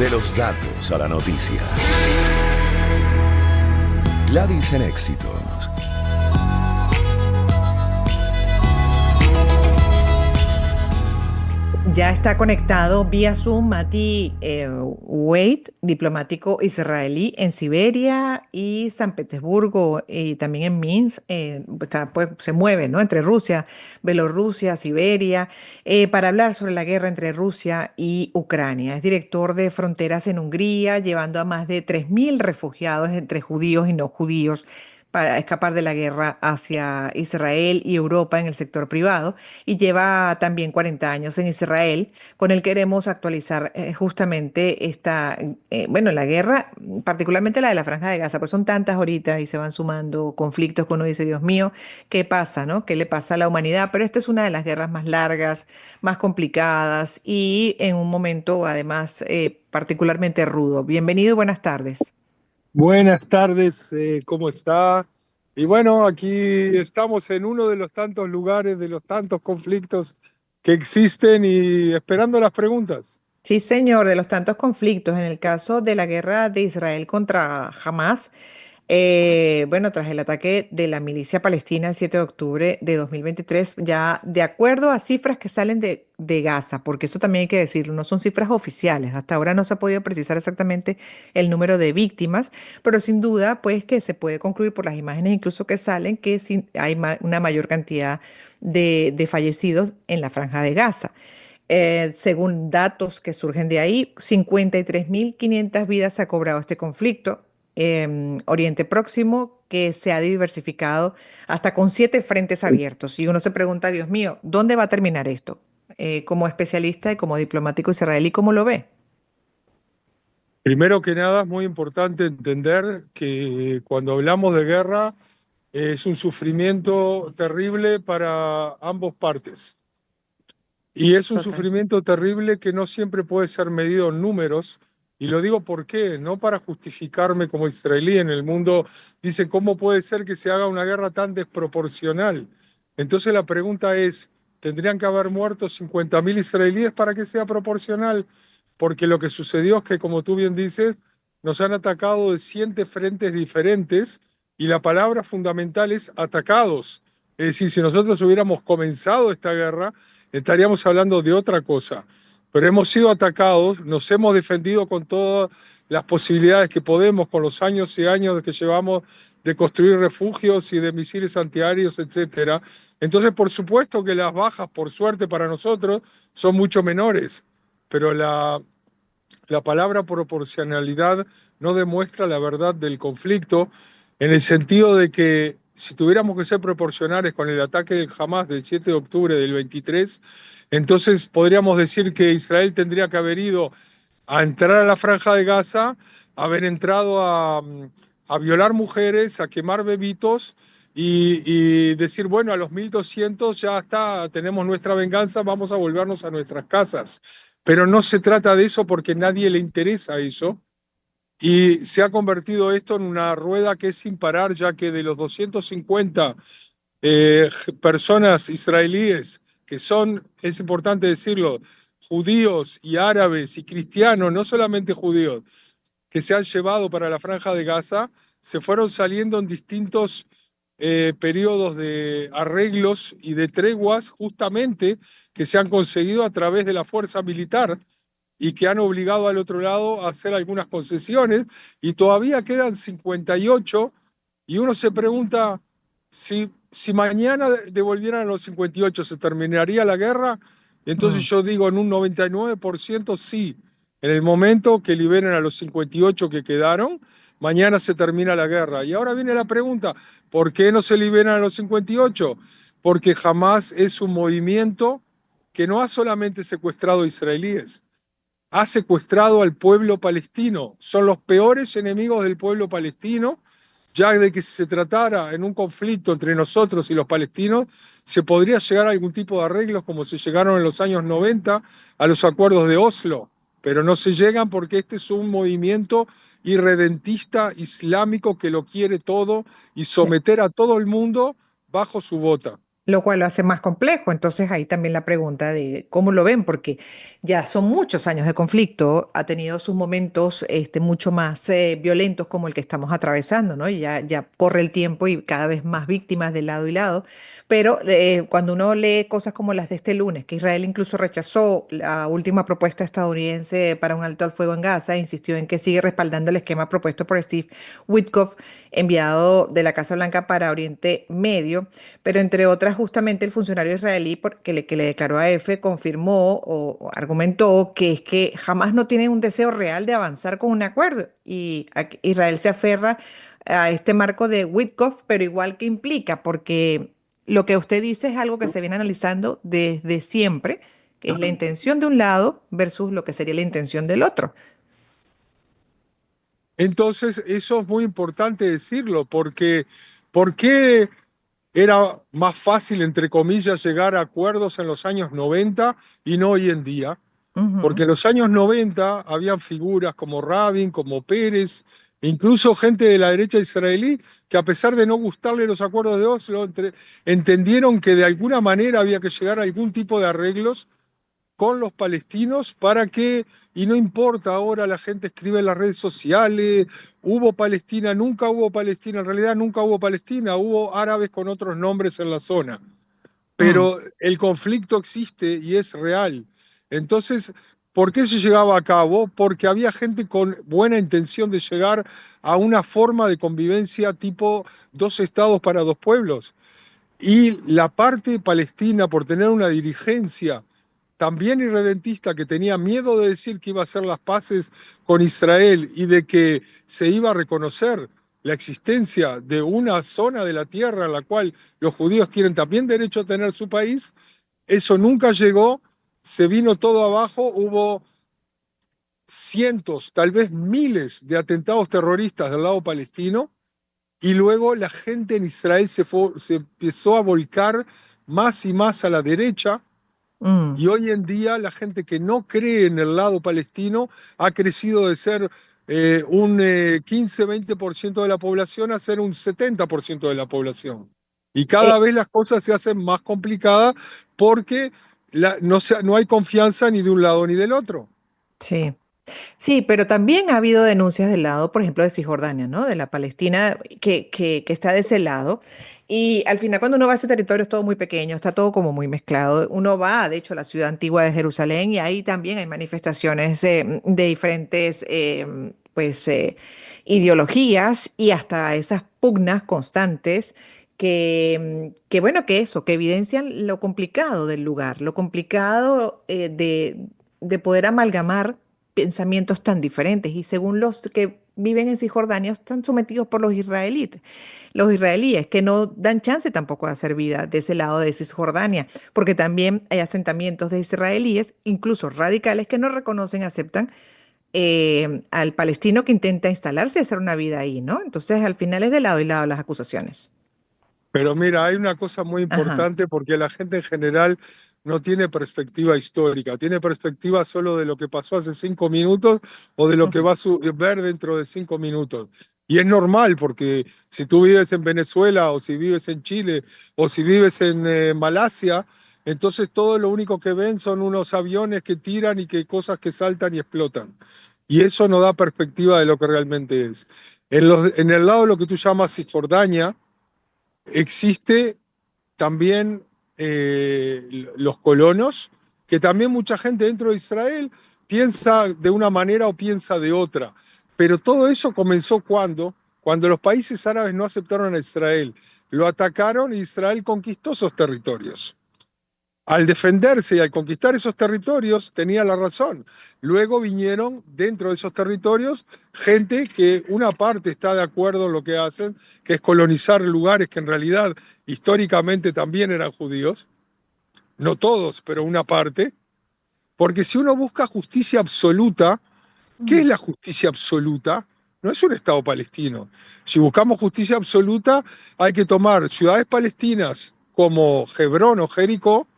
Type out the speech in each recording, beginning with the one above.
De los datos a la noticia. Gladys en Éxitos. Ya está conectado vía Zoom Mati Wade, diplomático israelí en Siberia y San Petersburgo y también en Minsk. Pues, se mueve, ¿no? Entre Rusia, Bielorrusia, Siberia, para hablar sobre la guerra entre Rusia y Ucrania. Es director de fronteras en Hungría, llevando a más de 3.000 refugiados entre judíos y no judíos para escapar de la guerra hacia Israel y Europa en el sector privado y lleva también 40 años en Israel, con el queremos actualizar justamente bueno, la guerra, particularmente la de la Franja de Gaza, pues son tantas ahorita y se van sumando conflictos que uno dice, Dios mío, ¿qué pasa, no? ¿Qué le pasa a la humanidad? Pero esta es una de las guerras más largas, más complicadas y en un momento además particularmente rudo. Bienvenido y buenas tardes. Buenas tardes, ¿cómo está? Y bueno, aquí estamos en uno de los tantos lugares, de los tantos conflictos que existen y esperando las preguntas. Sí, señor, de los tantos conflictos. En el caso de la guerra de Israel contra Hamas, bueno, tras el ataque de la milicia palestina el 7 de octubre de 2023, ya de acuerdo a cifras que salen de Gaza, porque eso también hay que decirlo, no son cifras oficiales. Hasta ahora no se ha podido precisar exactamente el número de víctimas, pero sin duda, pues que se puede concluir por las imágenes incluso que salen que hay una mayor cantidad de fallecidos en la franja de Gaza. Según datos que surgen de ahí, 53.500 vidas ha cobrado este conflicto. Oriente Próximo, que se ha diversificado hasta con 7 frentes abiertos. Y uno se pregunta, Dios mío, ¿dónde va a terminar esto? Como especialista y como diplomático israelí, ¿cómo lo ve? Primero que nada, es muy importante entender que cuando hablamos de guerra es un sufrimiento terrible para ambas partes. Y es un Total. sufrimiento terrible que no siempre puede ser medido en números. Y lo digo por qué, no para justificarme como israelí. En el mundo dicen, ¿cómo puede ser que se haga una guerra tan desproporcional? Entonces la pregunta es, ¿tendrían que haber muerto 50.000 israelíes para que sea proporcional? Porque lo que sucedió es que, como tú bien dices, nos han atacado de 100 frentes diferentes y la palabra fundamental es atacados. Es decir, si nosotros hubiéramos comenzado esta guerra, estaríamos hablando de otra cosa. Pero hemos sido atacados, nos hemos defendido con todas las posibilidades que podemos, con los años y años que llevamos de construir refugios y de misiles antiaéreos, etcétera. Entonces, por supuesto que las bajas, por suerte para nosotros, son mucho menores, pero la palabra proporcionalidad no demuestra la verdad del conflicto en el sentido de que si tuviéramos que ser proporcionales con el ataque del Hamas del 7 de octubre del 23, entonces podríamos decir que Israel tendría que haber ido a entrar a la Franja de Gaza, haber entrado a violar mujeres, a quemar bebitos y decir, bueno, a los 1.200 ya está, tenemos nuestra venganza, vamos a volvernos a nuestras casas. Pero no se trata de eso porque a nadie le interesa eso. Y se ha convertido esto en una rueda que es sin parar, ya que de los 250 personas israelíes que son, es importante decirlo, judíos y árabes y cristianos, no solamente judíos, que se han llevado para la Franja de Gaza, se fueron saliendo en distintos periodos de arreglos y de treguas, justamente que se han conseguido a través de la fuerza militar y que han obligado al otro lado a hacer algunas concesiones, y todavía quedan 58, y uno se pregunta si mañana devolvieran a los 58, ¿se terminaría la guerra? Entonces Mm. yo digo en un 99% sí. En el momento que liberen a los 58 que quedaron, mañana se termina la guerra. Y ahora viene la pregunta, ¿por qué no se liberan a los 58? Porque jamás es un movimiento que no ha solamente secuestrado israelíes, ha secuestrado al pueblo palestino. Son los peores enemigos del pueblo palestino, ya de que si se tratara en un conflicto entre nosotros y los palestinos, se podría llegar a algún tipo de arreglos como se llegaron en los años 90 a los acuerdos de Oslo, pero no se llegan porque este es un movimiento irredentista islámico que lo quiere todo y Sí. someter a todo el mundo bajo su bota. Lo cual lo hace más complejo. Entonces ahí también la pregunta de cómo lo ven, porque Ya son muchos años de conflicto, ha tenido sus momentos mucho más violentos como el que estamos atravesando, ¿no? Y ya corre el tiempo y cada vez más víctimas de lado y lado. Pero cuando uno lee cosas como las de este lunes, que Israel incluso rechazó la última propuesta estadounidense para un alto al fuego en Gaza, e insistió en que sigue respaldando el esquema propuesto por Steve Witkoff, enviado de la Casa Blanca para Oriente Medio. Pero entre otras, justamente el funcionario israelí que le declaró a EFE confirmó o argumentó que es que jamás no tienen un deseo real de avanzar con un acuerdo y Israel se aferra a este marco de Witkoff, pero igual que implica, porque lo que usted dice es algo que se viene analizando desde siempre, que es la intención de un lado versus lo que sería la intención del otro. Entonces, eso es muy importante decirlo, porque ¿por qué era más fácil, entre comillas, llegar a acuerdos en los años 90 y no hoy en día? Ujú, Porque en los años 90 habían figuras como Rabin, como Pérez, incluso gente de la derecha israelí, que a pesar de no gustarle los acuerdos de Oslo, entendieron que de alguna manera había que llegar a algún tipo de arreglos con los palestinos para que, y no importa ahora, la gente escribe en las redes sociales, hubo Palestina, nunca hubo Palestina, en realidad nunca hubo Palestina, hubo árabes con otros nombres en la zona, mm, pero el conflicto existe y es real. Entonces, ¿por qué se llegaba a cabo? Porque había gente con buena intención de llegar a una forma de convivencia tipo dos estados para dos pueblos. Y la parte palestina, por tener una dirigencia también irredentista que tenía miedo de decir que iba a hacer las paces con Israel y de que se iba a reconocer la existencia de una zona de la tierra en la cual los judíos tienen también derecho a tener su país, eso nunca llegó, se vino todo abajo, hubo cientos, tal vez miles de atentados terroristas del lado palestino y luego la gente en Israel se empezó a volcar más y más a la derecha mm. y hoy en día la gente que no cree en el lado palestino ha crecido de ser un 15-20% de la población a ser un 70% de la población. Y cada Eh, vez las cosas se hacen más complicadas porque no hay confianza ni de un lado ni del otro. sí. Sí, pero también ha habido denuncias del lado, por ejemplo, de Cisjordania, ¿no? De la Palestina que está de ese lado. Y al final, cuando uno va a ese territorio, es todo muy pequeño, está todo como muy mezclado. Uno va, de hecho, a la ciudad antigua de Jerusalén y ahí también hay manifestaciones de diferentes, pues, ideologías y hasta esas pugnas constantes que bueno, que eso, que evidencian lo complicado del lugar, lo complicado de poder amalgamar pensamientos tan diferentes y según los que viven en Cisjordania están sometidos por los israelíes que no dan chance tampoco de hacer vida de ese lado de Cisjordania, porque también hay asentamientos de israelíes, incluso radicales, que no reconocen, aceptan al palestino que intenta instalarse y hacer una vida ahí, ¿no? Entonces al final es de lado y lado las acusaciones. Pero mira, hay una cosa muy Ajá. importante porque la gente en general no tiene perspectiva histórica, tiene perspectiva solo de lo que pasó hace 5 minutos o de lo que Ujú. va a ver dentro de 5 minutos. Y es normal porque si tú vives en Venezuela o si vives en Chile o si vives en Malasia, entonces todo lo único que ven son unos aviones que tiran y que cosas que saltan y explotan. Y eso no da perspectiva de lo que realmente es. En el lado de lo que tú llamas Cisjordania, existe también los colonos, que también mucha gente dentro de Israel piensa de una manera o piensa de otra. Pero todo eso comenzó cuando los países árabes no aceptaron a Israel, lo atacaron y Israel conquistó esos territorios. Al defenderse y al conquistar esos territorios tenía la razón. Luego vinieron dentro de esos territorios gente que una parte está de acuerdo en lo que hacen, que es colonizar lugares que en realidad históricamente también eran judíos, no todos, pero una parte, porque si uno busca justicia absoluta, ¿qué es Mm. la justicia absoluta? No es un Estado palestino. Si buscamos justicia absoluta, hay que tomar ciudades palestinas como Hebrón o Jericó,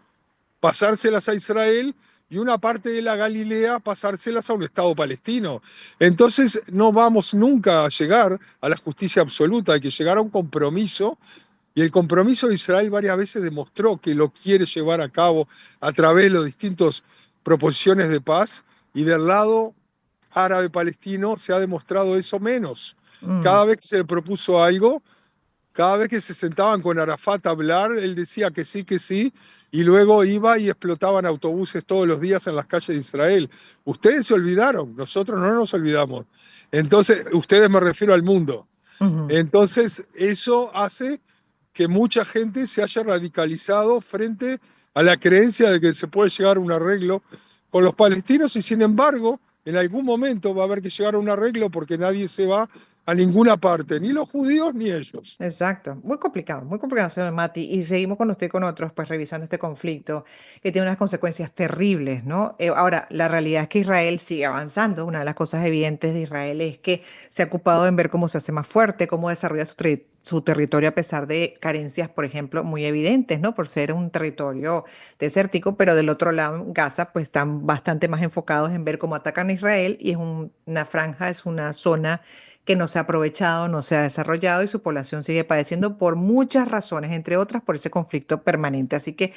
pasárselas a Israel y una parte de la Galilea pasárselas a un Estado palestino. Entonces no vamos nunca a llegar a la justicia absoluta, hay que llegar a un compromiso y el compromiso de Israel varias veces demostró que lo quiere llevar a cabo a través de los distintos proposiciones de paz, y del lado árabe-palestino se ha demostrado eso menos. Mm, Cada vez que se le propuso algo, cada vez que se sentaban con Arafat a hablar, él decía que sí, y luego iba y explotaban autobuses todos los días en las calles de Israel. Ustedes se olvidaron, nosotros no nos olvidamos. Entonces, ustedes me refiero al mundo. ujú. Entonces, eso hace que mucha gente se haya radicalizado frente a la creencia de que se puede llegar a un arreglo con los palestinos y sin embargo, en algún momento va a haber que llegar a un arreglo porque nadie se va a ninguna parte, ni los judíos ni ellos. Exacto, muy complicado, señor Mati. Y seguimos con usted y con otros, pues revisando este conflicto que tiene unas consecuencias terribles, ¿no? Ahora, la realidad es que Israel sigue avanzando. Una de las cosas evidentes de Israel es que se ha ocupado en ver cómo se hace más fuerte, cómo desarrolla su territorio a pesar de carencias, por ejemplo, muy evidentes, ¿no? Por ser un territorio desértico, pero del otro lado, en Gaza, pues están bastante más enfocados en ver cómo atacan a Israel y es una franja, es una zona que no se ha aprovechado, no se ha desarrollado y su población sigue padeciendo por muchas razones, entre otras por ese conflicto permanente. Así que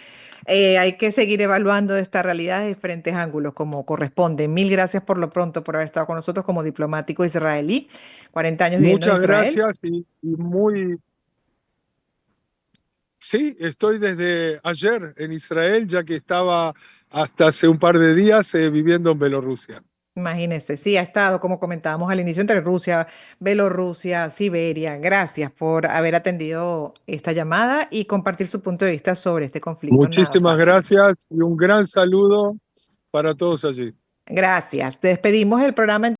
hay que seguir evaluando esta realidad de diferentes ángulos como corresponde. Mil gracias por lo pronto por haber estado con nosotros como diplomático israelí, 40 años viviendo en Muchas Israel. gracias y muy... Sí, estoy desde ayer en Israel, ya que estaba hasta hace un par de días viviendo en Bielorrusia. Imagínense, sí, ha estado, como comentábamos al inicio, entre Rusia, Bielorrusia, Siberia. Gracias por haber atendido esta llamada y compartir su punto de vista sobre este conflicto nada Muchísimas fácil. gracias y un gran saludo para todos allí. Gracias. Despedimos el programa.